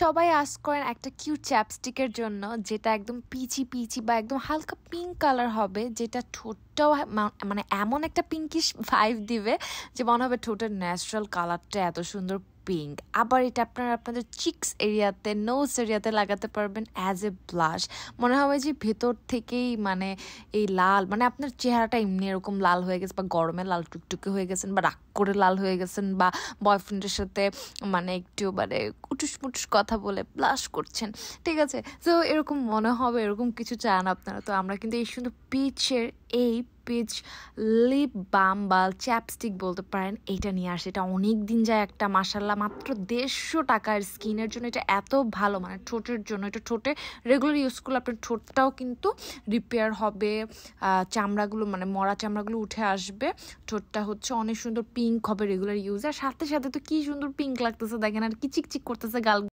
সবাই আস্ক করেন একটা কিউট চ্যাপস্টিকের জন্য যেটা একদম পিচি পিচি বা একদম হালকা পিঙ্ক কালার হবে, যেটা ঠোঁটটাও মানে এমন একটা পিঙ্কিশ ভাইব দিবে যে মনে হবে ঠোঁটের ন্যাচারাল কালারটা এত সুন্দর পিঙ্ক। আবার এটা আপনারা আপনাদের চিক্স এরিয়াতে, নোজ এরিয়াতে লাগাতে পারবেন অ্যাজ এ ব্লাশ। মনে হবে যে ভেতর থেকেই মানে এই লাল, মানে আপনার চেহারাটা এমনি এরকম লাল হয়ে গেছে, বা গরমে লাল টুকটুকে হয়ে গেছেন, বা রাগ করে লাল হয়ে গেছেন, বা বয়ফ্রেন্ডের সাথে মানে একটু মানে উটুস মুটুস কথা বলে ব্লাশ করছেন, ঠিক আছে? তো এরকম মনে হবে, এরকম কিছু চান আপনারা, তো আমরা কিন্তু এই সুন্দর পিচের এই পিচ লিপ বাম বা চ্যাপস্টিক বলতে পারেন, এইটা নিয়ে আসে। এটা অনেক দিন যায়, একটা মাসাল্লাহ মাত্র 150 টাকার। স্কিনের জন্য এটা এত ভালো, মানে ঠোঁটের জন্য। এটা ঠোঁটে রেগুলার ইউজ করলে আপনার ঠোঁটটাও কিন্তু রিপেয়ার হবে, চামড়াগুলো মানে মরা চামড়াগুলো উঠে আসবে, ঠোঁটটা হচ্ছে অনেক সুন্দর পিঙ্ক হবে রেগুলার ইউজ। আর সাথে সাথে তো কি সুন্দর পিঙ্ক লাগতেছে দেখেন, আর কি চিকচিক করতেছে গাল।